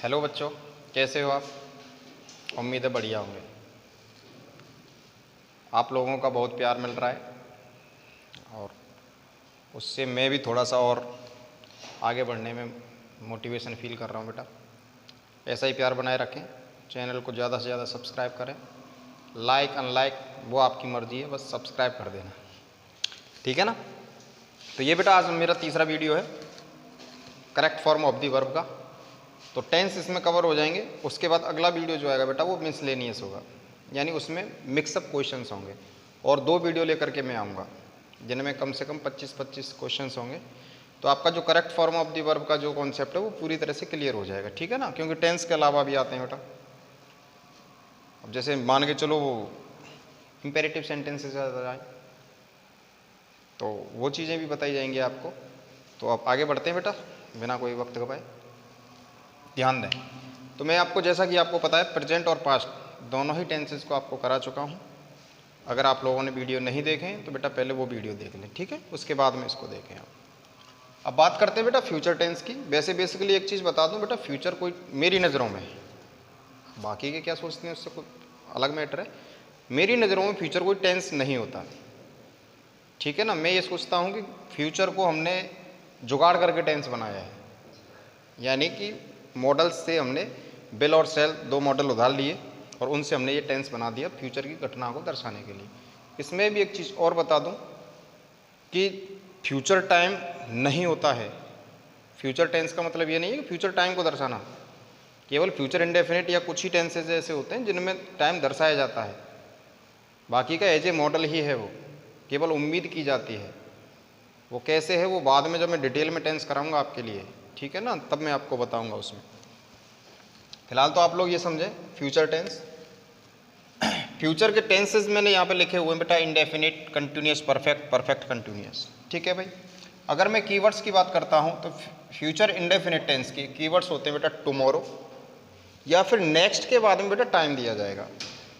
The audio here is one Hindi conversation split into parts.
हेलो बच्चों, कैसे हो आप? उम्मीद है बढ़िया होंगे। आप लोगों का बहुत प्यार मिल रहा है और उससे मैं भी थोड़ा सा और आगे बढ़ने में मोटिवेशन फील कर रहा हूँ। बेटा ऐसा ही प्यार बनाए रखें, चैनल को ज़्यादा से ज़्यादा सब्सक्राइब करें। लाइक अनलाइक वो आपकी मर्ज़ी है, बस सब्सक्राइब कर देना, ठीक है ना। तो ये बेटा आज मेरा तीसरा वीडियो है correct form of the verb का। तो टेंस इसमें कवर हो जाएंगे। उसके बाद अगला वीडियो जो आएगा बेटा वो मिसलेनियस होगा, यानी उसमें मिक्सअप क्वेश्चंस होंगे। और 2 वीडियो लेकर के मैं आऊँगा जिनमें कम से कम 25-25 क्वेश्चंस होंगे। तो आपका जो correct form of the verb का जो कॉन्सेप्ट है वो पूरी तरह से क्लियर हो जाएगा, ठीक है ना। क्योंकि टेंस के अलावा भी आते हैं बेटा। अब जैसे मान के चलो वो इम्पेरेटिव सेंटेंसेस आ जाए तो वो चीज़ें भी बताई जाएंगी आपको। तो आप आगे बढ़ते हैं बेटा बिना कोई वक्त गवाए, ध्यान दें। तो मैं आपको, जैसा कि आपको पता है, प्रेजेंट और पास्ट दोनों ही टेंसेस को आपको करा चुका हूँ। अगर आप लोगों ने वीडियो नहीं देखे तो बेटा पहले वो वीडियो देख लें, ठीक है, उसके बाद में इसको देखें आप। अब बात करते हैं बेटा फ्यूचर टेंस की। वैसे बेसिकली एक चीज़ बता दूं बेटा, फ्यूचर कोई मेरी नज़रों में, बाकी के क्या सोचते हैं उससे कोई अलग मैटर है, मेरी नज़रों में फ्यूचर कोई टेंस नहीं होता, ठीक है ना। मैं ये सोचता हूँ कि फ्यूचर को हमने जुगाड़ करके टेंस बनाया है, यानी कि मॉडल्स से हमने बिल और सेल 2 मॉडल उधार लिए और उनसे हमने ये टेंस बना दिया फ्यूचर की घटना को दर्शाने के लिए। इसमें भी एक चीज़ और बता दूं कि फ्यूचर टाइम नहीं होता है। फ्यूचर टेंस का मतलब ये नहीं है कि फ्यूचर टाइम को दर्शाना, केवल फ्यूचर इंडेफिनिट या कुछ ही टेंसेज ऐसे होते हैं जिनमें टाइम दर्शाया जाता है। बाकी का एज ए मॉडल ही है, वो केवल उम्मीद की जाती है। वो कैसे है वो बाद में जब मैं डिटेल में टेंस कराऊंगा आपके लिए, ठीक है ना, तब मैं आपको बताऊंगा उसमें। फिलहाल तो आप लोग ये समझें फ्यूचर टेंस। फ्यूचर के टेंसेस मैंने यहाँ पे लिखे हुए हैं बेटा, indefinite, continuous, perfect, perfect continuous, ठीक है भाई। अगर मैं कीवर्ड्स की बात करता हूँ तो फ्यूचर इंडेफिनिट टेंस की कीवर्ड्स होते हैं बेटा टुमारो, या फिर नेक्स्ट के बाद में बेटा टाइम दिया जाएगा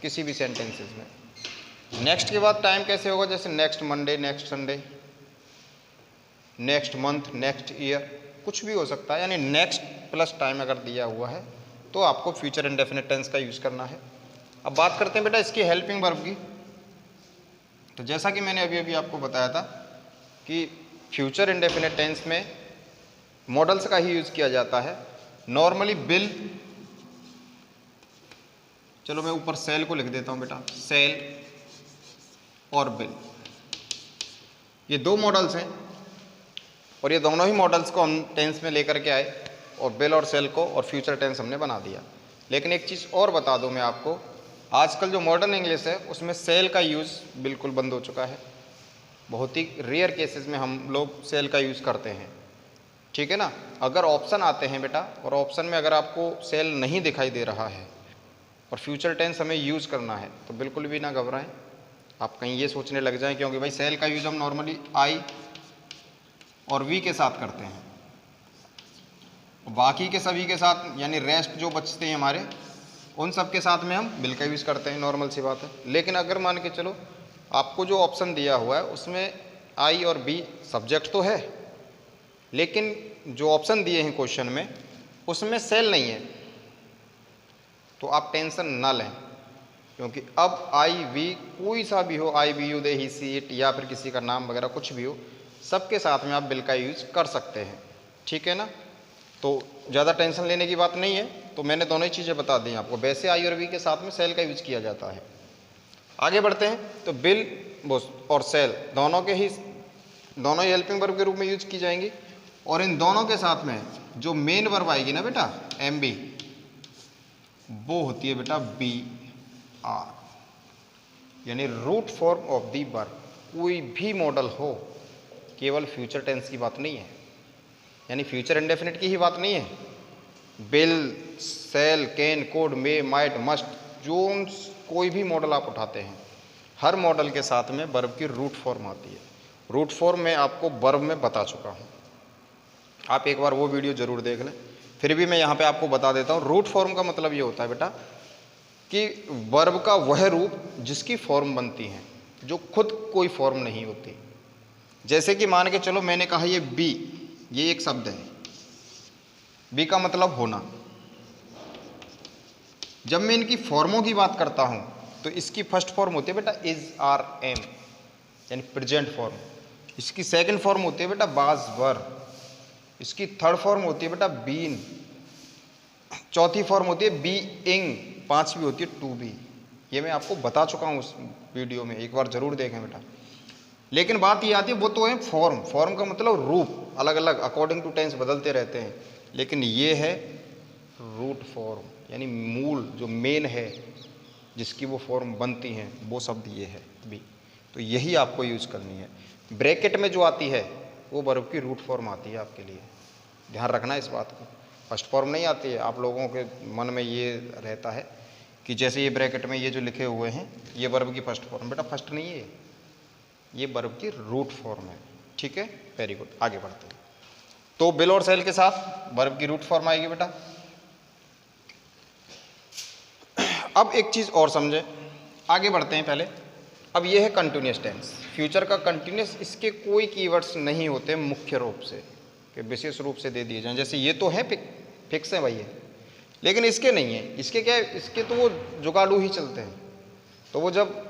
किसी भी सेंटेंसेस में। नेक्स्ट के बाद टाइम कैसे होगा, जैसे next Monday, next Sunday, next month, next year, कुछ भी हो सकता है। यानी नेक्स्ट प्लस टाइम अगर दिया हुआ है तो आपको फ्यूचर इंडेफिनिट टेंस का यूज़ करना है। अब बात करते हैं बेटा इसकी हेल्पिंग वर्ब की। तो जैसा कि मैंने अभी अभी आपको बताया था कि फ्यूचर इंडेफिनिट टेंस में मॉडल्स का ही यूज़ किया जाता है। नॉर्मली बिल, चलो मैं ऊपर सेल को लिख देता हूँ बेटा, सेल और बिल, ये 2 मॉडल्स हैं और ये दोनों ही मॉडल्स को हम टेंस में लेकर के आए और बिल और सेल को और फ्यूचर टेंस हमने बना दिया। लेकिन एक चीज़ और बता दूं मैं आपको, आजकल जो मॉडर्न इंग्लिश है उसमें सेल का यूज़ बिल्कुल बंद हो चुका है। बहुत ही रेयर केसेस में हम लोग सेल का यूज़ करते हैं, ठीक है ना। अगर ऑप्शन आते हैं बेटा और ऑप्शन में अगर आपको सेल नहीं दिखाई दे रहा है और फ्यूचर टेंस हमें यूज़ करना है तो बिल्कुल भी ना घबराएं। आप कहीं ये सोचने लग जाएं क्योंकि भाई सेल का यूज़ हम नॉर्मली आई और वी के साथ करते हैं, बाकी के सभी के साथ यानी रेस्ट जो बचते हैं हमारे, उन सब के साथ में हम बिल का यूज़ करते हैं, नॉर्मल सी बात है। लेकिन अगर मान के चलो आपको जो ऑप्शन दिया हुआ है उसमें आई और बी सब्जेक्ट तो है, लेकिन जो ऑप्शन दिए हैं क्वेश्चन में उसमें सेल नहीं है, तो आप टेंशन ना लें। क्योंकि अब आई वी कोई सा भी हो, I we you, they, he, she, it, या फिर किसी का नाम वगैरह कुछ भी हो, सबके साथ में आप बिल का यूज़ कर सकते हैं, ठीक है ना। तो ज़्यादा टेंशन लेने की बात नहीं है। तो मैंने दोनों ही चीज़ें बता दी आपको, वैसे आई और वी के साथ में सेल का यूज़ किया जाता है। आगे बढ़ते हैं। तो बिल और सेल दोनों ही हेल्पिंग वर्ब के रूप में यूज की जाएंगी और इन दोनों के साथ में जो मेन वर्ब आएगी ना बेटा, एम बी, वो होती है बेटा बी आर, यानी root form of the verb. कोई भी मॉडल हो, केवल फ्यूचर टेंस की बात नहीं है, यानी फ्यूचर इंडेफिनिट की ही बात नहीं है। Will, shall, can, could, may, might, must, जो कोई भी मॉडल आप उठाते हैं, हर मॉडल के साथ में वर्ब की रूट फॉर्म आती है। रूट फॉर्म मैं आपको वर्ब में बता चुका हूँ, आप एक बार वो वीडियो ज़रूर देख लें। फिर भी मैं यहाँ पे आपको बता देता हूँ। रूट फॉर्म का मतलब ये होता है बेटा कि वर्ब का वह रूप जिसकी फॉर्म बनती है, जो खुद कोई फॉर्म नहीं होती। जैसे कि मान के चलो मैंने कहा ये बी, ये एक शब्द है, बी का मतलब होना, जब मैं इनकी फॉर्मों की बात करता हूँ तो इसकी फर्स्ट फॉर्म होती है बेटा इज आर एम, यानी प्रेजेंट फॉर्म। इसकी सेकंड फॉर्म होती है बेटा वाज वर। इसकी थर्ड फॉर्म होती है बेटा बीन। चौथी फॉर्म होती है बीइंग। पांचवी होती है टू बी। ये मैं आपको बता चुका हूँ उस वीडियो में, एक बार जरूर देखें बेटा। लेकिन बात ये आती है, वो तो है फॉर्म। फॉर्म का मतलब रूप, अलग अलग अकॉर्डिंग टू टेंस बदलते रहते हैं। लेकिन ये है रूट फॉर्म, यानी मूल जो मेन है जिसकी वो फॉर्म बनती हैं, वो शब्द ये है बी। तो यही आपको यूज करनी है। ब्रैकेट में जो आती है वो वर्ब की रूट फॉर्म आती है आपके लिए, ध्यान रखना इस बात को। फर्स्ट फॉर्म नहीं आती है। आप लोगों के मन में ये रहता है कि जैसे ये ब्रैकेट में ये जो लिखे हुए हैं ये वर्ब की फर्स्ट फॉर्म, बेटा फर्स्ट नहीं है, ये वर्ब की रूट फॉर्म है। ठीक है, वेरी गुड, आगे बढ़ते हैं। तो बिल और सेल के साथ वर्ब की रूट फॉर्म आएगी बेटा। अब एक चीज और समझे, आगे बढ़ते हैं पहले। अब ये है कंटिन्यूस टेंस, फ्यूचर का कंटिन्यूस। इसके कोई कीवर्ड्स नहीं होते मुख्य रूप से कि विशेष रूप से दे दिए जाएं। जैसे ये तो है फिक्स है भाई ये, लेकिन इसके नहीं है। इसके क्या है, इसके तो वो जुगाड़ू ही चलते हैं। तो वो जब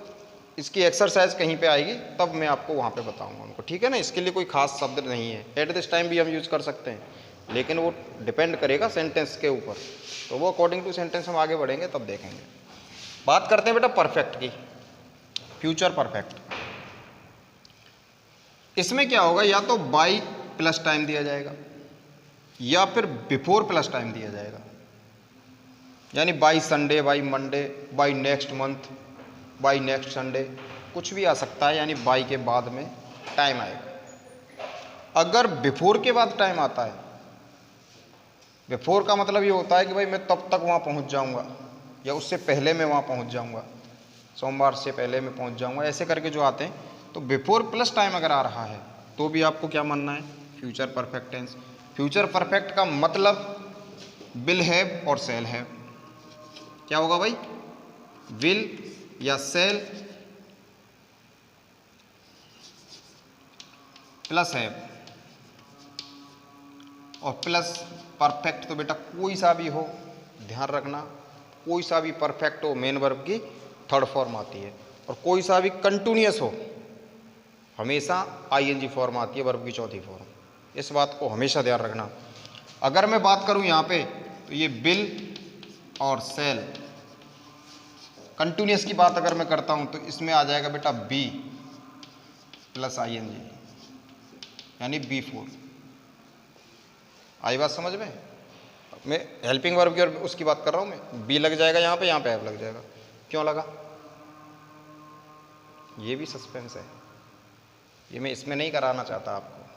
इसकी एक्सरसाइज कहीं पे आएगी तब मैं आपको वहाँ पे बताऊंगा उनको, ठीक है ना। इसके लिए कोई खास शब्द नहीं है। एट दिस टाइम भी हम यूज कर सकते हैं, लेकिन वो डिपेंड करेगा सेंटेंस के ऊपर। तो वो अकॉर्डिंग टू सेंटेंस हम आगे बढ़ेंगे तब देखेंगे। बात करते हैं बेटा परफेक्ट की, फ्यूचर परफेक्ट। इसमें क्या होगा, या तो बाई प्लस टाइम दिया जाएगा या फिर बिफोर प्लस टाइम दिया जाएगा। यानी by Sunday, by Monday, by next month, by next Sunday, कुछ भी आ सकता है। यानी बाई के बाद में टाइम आएगा। अगर बिफोर के बाद टाइम आता है, बिफोर का मतलब ये होता है कि भाई मैं तब तक वहाँ पहुँच जाऊँगा, या उससे पहले मैं वहाँ पहुँच जाऊँगा, सोमवार से पहले मैं पहुँच जाऊँगा, ऐसे करके जो आते हैं। तो बिफोर प्लस टाइम अगर आ रहा है तो भी आपको क्या मानना है, future perfect tense. Future perfect का मतलब विल हैव और सेल हैव। क्या होगा भाई, विल या सेल प्लस हैव और प्लस परफेक्ट। तो बेटा कोई सा भी हो, ध्यान रखना, कोई सा भी परफेक्ट हो मेन वर्ब की थर्ड फॉर्म आती है। और कोई सा भी कंटिन्यूअस हो हमेशा आईएनजी फॉर्म आती है, वर्ब की चौथी फॉर्म। इस बात को हमेशा ध्यान रखना। अगर मैं बात करूं यहाँ पे तो ये बिल और सेल, कंटिन्यूअस की बात अगर मैं करता हूं तो इसमें आ जाएगा बेटा बी प्लस आईएनजी, यानी B4। आई बात समझ में? मैं हेल्पिंग वर्ब की और उसकी बात कर रहा हूं। मैं बी लग जाएगा यहाँ पे हैव लग जाएगा। क्यों लगा, ये भी सस्पेंस है, ये मैं इसमें नहीं कराना चाहता आपको,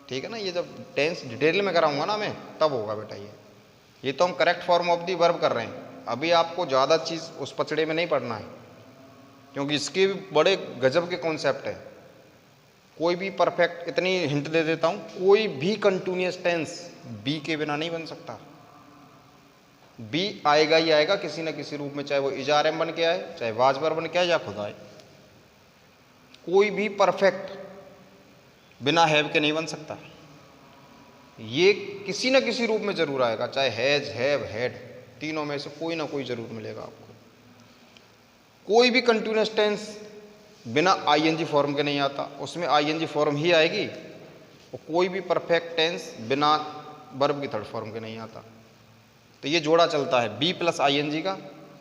ठीक है ना। ये जब टेंस डिटेल में कराऊंगा ना मैं, तब होगा बेटा। ये तो हम correct form of the verb कर रहे हैं। अभी आपको ज़्यादा चीज़ उस पचड़े में नहीं पढ़ना है, क्योंकि इसके भी बड़े गजब के कॉन्सेप्ट हैं। कोई भी परफेक्ट, इतनी हिंट दे देता हूँ, कोई भी कंटिन्यूअस टेंस बी के बिना नहीं बन सकता। बी आएगा ही आएगा किसी न किसी रूप में, चाहे वो इजारम बन के आए, चाहे वाजबर बन के आए, या खुद आए। कोई भी परफेक्ट बिना हैव के नहीं बन सकता। ये किसी न किसी रूप में जरूर आएगा, चाहे हैज, हैव, हैड, तीनों में से कोई ना कोई जरूर मिलेगा आपको। कोई भी कंटिन्यूअस टेंस बिना आईएनजी फॉर्म के नहीं आता, उसमें आईएनजी फॉर्म ही आएगी। और कोई भी परफेक्ट टेंस बिना वर्ब की थर्ड फॉर्म के नहीं आता। तो ये जोड़ा चलता है बी प्लस आईएनजी का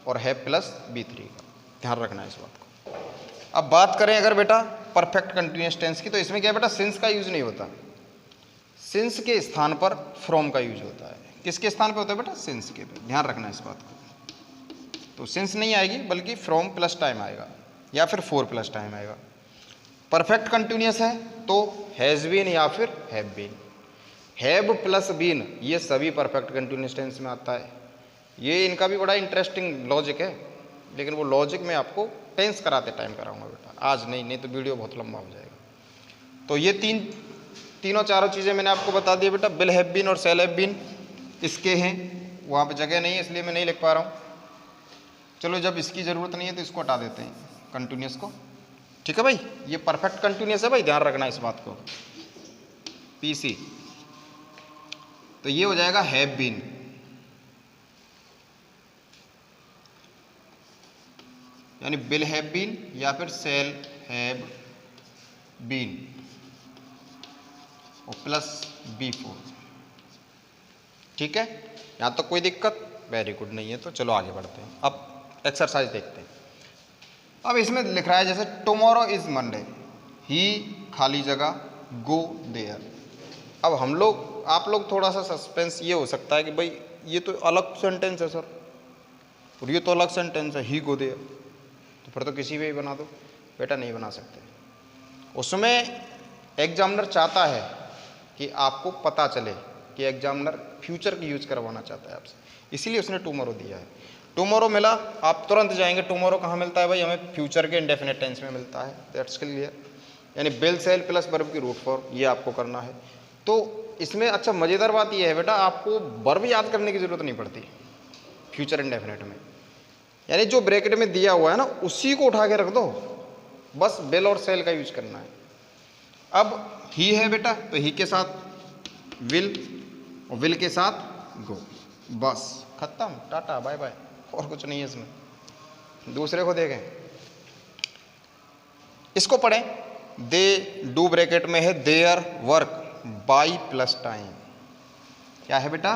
और हैव प्लस B3 का, ध्यान रखना है इस बात को। अब बात करें अगर बेटा परफेक्ट कंटिन्यूअस टेंस की, तो इसमें क्या बेटा सिंस का यूज नहीं होता। सिंस के स्थान पर फ्रॉम का यूज होता है। किसके स्थान पे होता है बेटा, सिंस के पे, ध्यान रखना इस बात को। तो सिंस नहीं आएगी, बल्कि फ्रॉम प्लस टाइम आएगा या फिर फोर प्लस टाइम आएगा। परफेक्ट कंटिन्यूअस है तो हैज बीन या फिर have been. Have plus been ये सभी परफेक्ट कंटिन्यूअस टेंस में आता है। ये इनका भी बड़ा इंटरेस्टिंग लॉजिक है, लेकिन वो लॉजिक मैं आपको टेंस कराते टाइम कराऊंगा बेटा, आज नहीं तो वीडियो बहुत लंबा हो जाएगा। तो ये तीनों चारों चीज़ें मैंने आपको बता दी बेटा। विल हैव बीन और शैल हैव बीन इसके हैं, वहाँ पे जगह नहीं है इसलिए मैं नहीं लिख पा रहा हूँ। चलो जब इसकी ज़रूरत नहीं है तो इसको हटा देते हैं कंटिन्यूअस को, ठीक है भाई। ये परफेक्ट कंटिन्यूअस है भाई, ध्यान रखना इस बात को। PC तो ये हो जाएगा हैव बीन। यानी विल हैव बीन या फिर सेल हैव बीन और प्लस B4। ठीक है, यहाँ तक कोई दिक्कत? वेरी गुड, नहीं है तो चलो आगे बढ़ते हैं। अब एक्सरसाइज देखते हैं। अब इसमें लिख रहा है जैसे टुमारो इज मंडे, ही खाली जगह गो देयर। अब हम लोग आप लोग थोड़ा सा सस्पेंस ये हो सकता है कि भाई ये तो अलग सेंटेंस है सर, और ये तो अलग सेंटेंस है, ही गो देयर, तो फिर तो किसी भी बना दो। बेटा नहीं बना सकते, उसमें एग्जामिनर चाहता है कि आपको पता चले कि एग्जामिनर फ्यूचर की यूज करवाना चाहता है आपसे, इसीलिए उसने टुमारो दिया है। टुमारो मिला, आप तुरंत जाएंगे टुमारो कहाँ मिलता है भाई? हमें फ्यूचर के इंडेफिनिट टेंस में मिलता है, दैट्स क्लियर। यानी विल सेल प्लस वर्ब की रूट फॉर्म, ये आपको करना है। तो इसमें अच्छा मज़ेदार बात ये है बेटा, आपको वर्ब याद करने की जरूरत नहीं पड़ती फ्यूचर इंडेफिनिट में। यानी जो ब्रैकेट में दिया हुआ है ना उसी को उठा के रख दो, बस विल और सेल का यूज करना है। अब ही है बेटा, तो ही के साथ विल और विल के साथ गो, बस खत्म, टाटा बाय बाय, और कुछ नहीं है इसमें। दूसरे को देखें, इसको पढ़ें। दे डू ब्रैकेट में है their work by plus time. क्या है बेटा?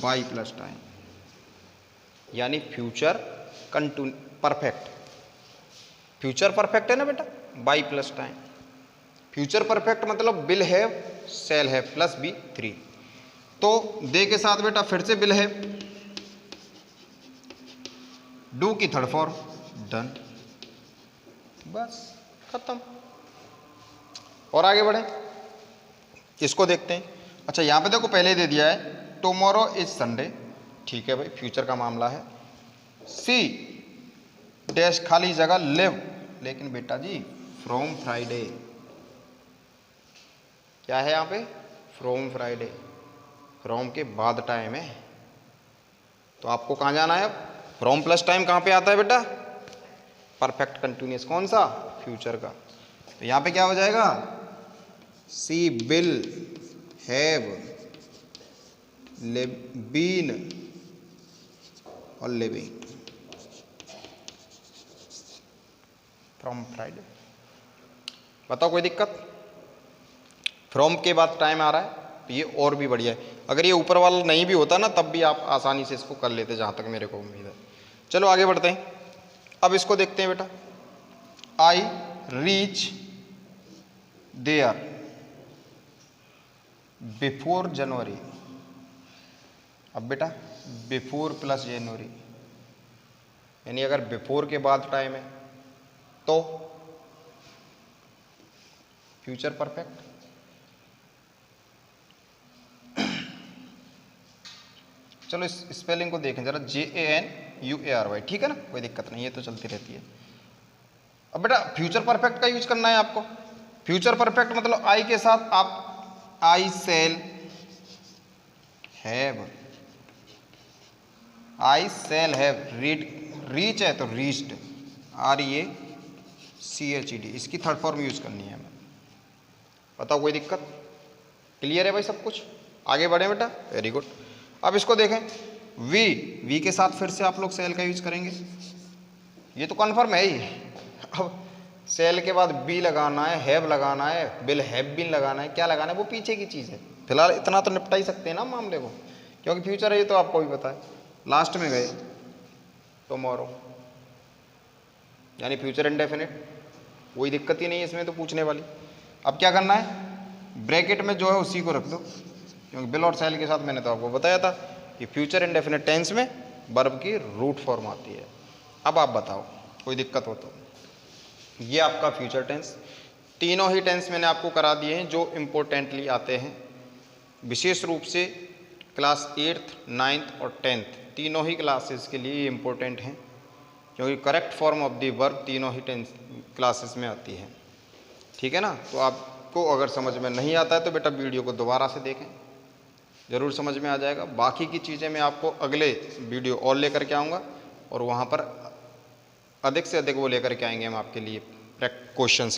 बाई प्लस टाइम, यानी फ्यूचर परफेक्ट। फ्यूचर परफेक्ट है ना बेटा, by plus time. Future perfect मतलब will have shall have plus B3। तो दे के साथ बेटा फिर से विल हैव, डू की थर्ड फॉर्म डन, बस खत्म। और आगे बढ़े, इसको देखते हैं। अच्छा यहां पे देखो पहले दे दिया है टुमारो इज संडे, ठीक है भाई, फ्यूचर का मामला है। सी डैश खाली जगह लिव, लेकिन बेटा जी फ्रॉम फ्राइडे, क्या है यहां पे? फ्रॉम फ्राइडे, फ्रॉम के बाद टाइम है, तो आपको कहां जाना है? अब फ्रॉम प्लस टाइम कहां पे आता है बेटा? परफेक्ट कंटिन्यूअस, कौन सा? फ्यूचर का। तो यहां पे क्या हो जाएगा? सी विल हैव बीन और लिविंग फ्रॉम फ्राइडे। बताओ कोई दिक्कत? फ्रॉम के बाद टाइम आ रहा है तो ये और भी बढ़िया है। अगर ये ऊपर वाला नहीं भी होता ना तब भी आप आसानी से इसको कर लेते, जहां तक मेरे को उम्मीद है। चलो आगे बढ़ते हैं। अब इसको देखते हैं बेटा, आई रीच देयर बिफोर जनवरी। अब बेटा बिफोर प्लस जनवरी, यानी अगर बिफोर के बाद टाइम है तो फ्यूचर परफेक्ट। चलो इस स्पेलिंग को देखें जरा, JANUARY, ठीक है ना, कोई दिक्कत नहीं, ये तो चलती रहती है। अब बेटा फ्यूचर परफेक्ट का यूज करना है आपको। फ्यूचर परफेक्ट मतलब आई के साथ आप I shall have, I shall have read, reach है तो रीच्ड, REACHED, इसकी थर्ड फॉर्म यूज करनी है हमें। बताओ कोई दिक्कत? क्लियर है भाई सब कुछ? आगे बढ़े बेटा, वेरी गुड। अब इसको देखें, वी के साथ फिर से आप लोग सेल का यूज करेंगे, ये तो कन्फर्म है ही। अब सेल के बाद बी लगाना है, हैव लगाना है, विल हैव बीन लगाना है, क्या लगाना है वो पीछे की चीज़ है। फिलहाल इतना तो निपटा ही सकते हैं ना मामले को, क्योंकि फ्यूचर है ये तो आपको भी पता है। लास्ट में गए टुमारो, यानी फ्यूचर इंडेफिनिट, कोई दिक्कत ही नहीं है इसमें तो पूछने वाली। अब क्या करना है? ब्रैकेट में जो है उसी को रख दो, क्योंकि विल और सेल के साथ मैंने तो आपको बताया था कि फ्यूचर इंडेफिनिट टेंस में वर्ब की रूट फॉर्म आती है। अब आप बताओ कोई दिक्कत हो तो। ये आपका फ्यूचर टेंस, तीनों ही टेंस मैंने आपको करा दिए हैं जो इम्पोर्टेंटली आते हैं, विशेष रूप से क्लास 8th, 9th और 10th तीनों ही क्लासेस के लिए इम्पोर्टेंट हैं, क्योंकि correct form of the verb तीनों ही टेंस क्लासेस में आती है। ठीक है ना? तो आपको अगर समझ में नहीं आता है तो बेटा वीडियो को दोबारा से देखें, ज़रूर समझ में आ जाएगा। बाकी की चीज़ें मैं आपको अगले वीडियो और लेकर के आऊँगा, और वहाँ पर अधिक से अधिक वो लेकर के आएंगे हम आपके लिए क्वेश्चंस।